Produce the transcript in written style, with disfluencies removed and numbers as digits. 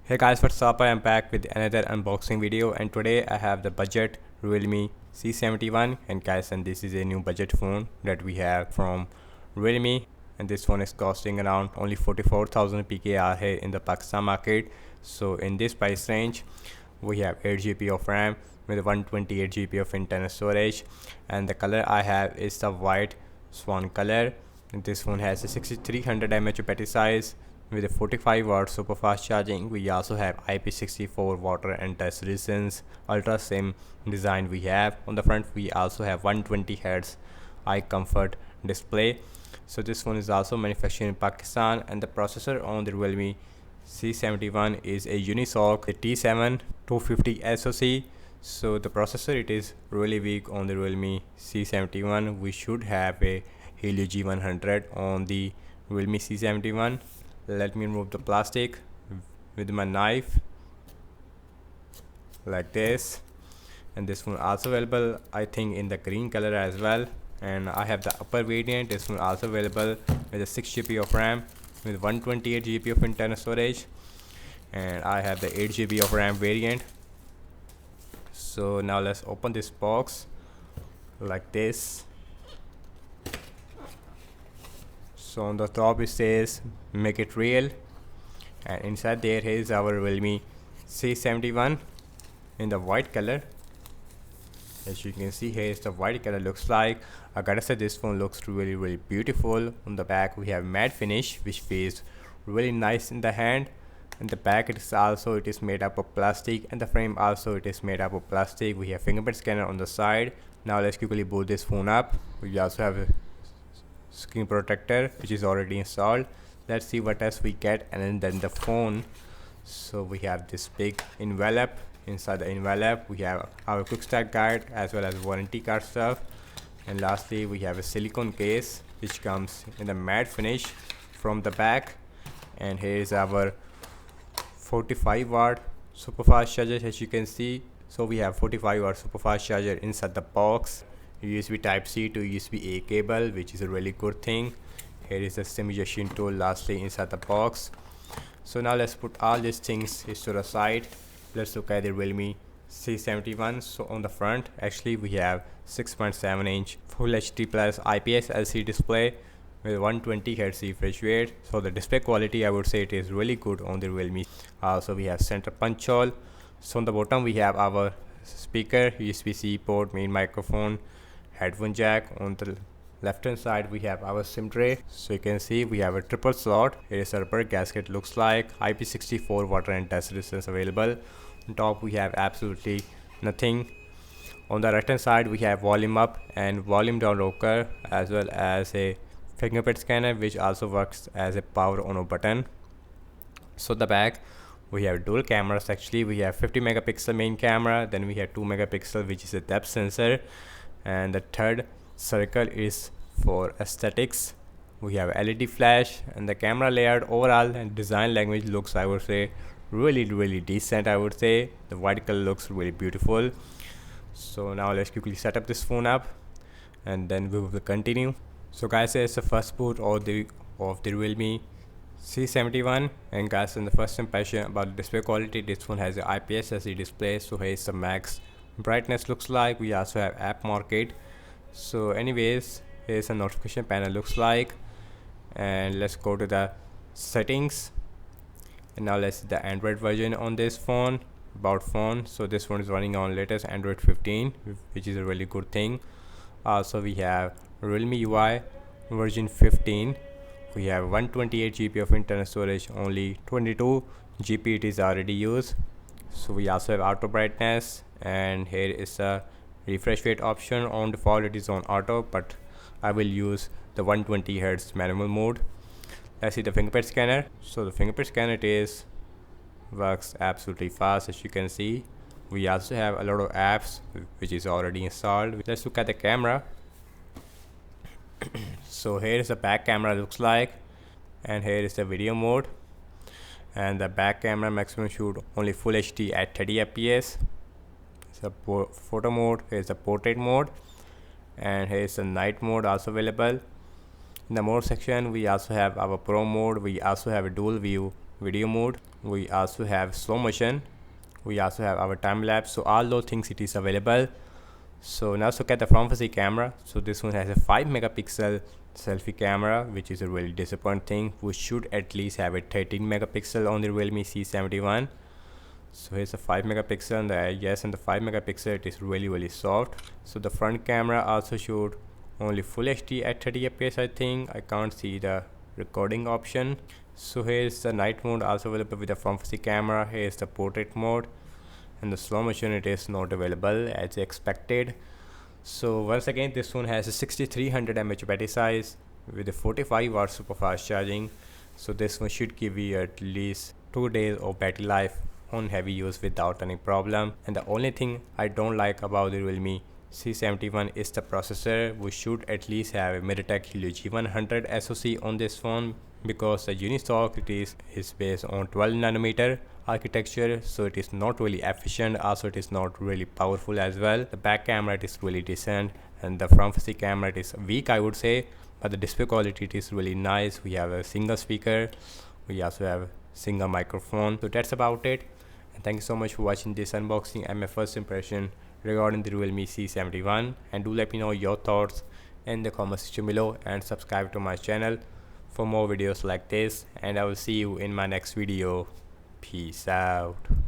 Hey guys, what's up? I am back with another unboxing video, and today I have the budget Realme C71. And guys, and this is a new budget phone that we have from Realme, and this phone is costing around only 44,000 PKR here in the Pakistan market. So in this price range we have 8 GB of RAM with 128 GB of internal storage, and the color I have is the white swan color. And this phone has a 6300 mAh battery size with a 45 watt super fast charging. We also have IP64 water and dust resistance ultra slim design. We have on the front, we also have 120 Hz eye comfort display. So this phone is also manufactured in Pakistan, and the processor on the Realme C71 is a Unisoc T7 250 SoC. So the processor, it is really weak on the Realme C71. We should have a Helio G100 on the Realme C71. Let me remove the plastic with my knife like this. And this one also available, I think, in the green color as well. And I have the upper variant. This one also available with a 6 GB of RAM with 128 GB of internal storage, and I have the 8 GB of RAM variant. So now let's open this box like this. So on the top it says make it real, and inside there is our Realme C71 in the white color. As you can see, here is the white color looks like. I gotta say, this phone looks really beautiful. On the back we have matte finish, which feels really nice in the hand. And the back, it is made up of plastic, and the frame also it is made up of plastic. We have fingerprint scanner on the side. Now let's quickly boot this phone up. We also have a screen protector which is already installed. Let's see what else we get. And then the phone, so we have this big envelope. Inside the envelope we have our quick start guide as well as warranty card stuff. And lastly we have a silicone case which comes in the matte finish from the back. And here is our 45 watt super fast charger, as you can see. So we have 45 watt super fast charger inside the box, USB type C to USB A cable, which is a really good thing. Here is the simulation tool lastly inside the box. So now let's put all these things to the side. Let's look at the Realme C71. So on the front, actually we have 6.7 inch full HD plus IPS LCD display with 120 Hz refresh rate. So the display quality, I would say, it is really good on the Realme. Also we have center punch hole. So on the bottom we have our speaker, USB-C port, main microphone, headphone jack. On the left hand side we have our SIM tray. So you can see we have a triple slot. Here is a rubber gasket looks like. IP64 water and dust resistance available. On top we have absolutely nothing. On the right hand side we have volume up and volume down rocker, as well as a fingerprint scanner which also works as a power on off button. So the back we have dual cameras. Actually we have 50 megapixel main camera, then we have 2 megapixel which is a depth sensor, and the third circle is for aesthetics. We have LED flash, and the camera layout overall and design language looks, I would say, really decent. I would say the white color looks really beautiful. So now let's quickly set up this phone up and then we will continue. So guys, here's the first boot of the Realme C71. And guys, in the first impression about the display quality, this phone has an IPS LCD display. So here's the max brightness looks like. We also have app market. So anyways, here's a notification panel looks like. And let's go to the settings. And now let's see the Android version on this phone. About phone, so this one is running on latest Android 15, which is a really good thing. Also we have Realme UI version 15. We have 128 GB of internal storage, only 22 GB it is already used. So we also have auto brightness, and here is a refresh rate option. On default it is on auto, but I will use the 120 Hz manual mode. Let's see the fingerprint scanner. So the fingerprint scanner, it works absolutely fast. As you can see, we also have a lot of apps which is already installed. Let's look at the camera. So here is the back camera looks like, and here is the video mode. And the back camera maximum shoot only full HD at 30 fps. It's a photo mode. Here's the portrait mode, and here is the night mode also available. In the mode section we also have our pro mode. We also have a dual view video mode, we also have slow motion, we also have our time lapse. So all those things it is available. So now look at the front facing camera. So this one has a 5 megapixel selfie camera, which is a really disappointing thing. We should at least have a 13 megapixel on the Realme C71. So here's a 5 megapixel and and the 5 megapixel it is really soft. So the front camera also showed only full HD at 30 fps. I think I can't see the recording option. So here's the night mode also available with the front facing camera. Here's the portrait mode, and the slow motion it is not available as expected. So once again, this one has a 6300 mAh battery size with a 45 watts super fast charging. So this one should give you at least 2 days of battery life on heavy use without any problem. And the only thing I don't like about the Realme C71 is the processor. We should at least have a MediaTek Helio G100 SoC on this phone, because the Unisoc it is based on 12 nanometer architecture, so it is not really efficient. Also it is not really powerful as well. The back camera it is really decent, and the front facing camera it is weak, I would say, but the display quality it is really nice. We have a single speaker, we also have single microphone. So that's about it, and thank you so much for watching this unboxing and my first impression regarding the Realme C71. And do let me know your thoughts in the comment section below, and subscribe to my channel for more videos like this, and I will see you in my next video. Peace out.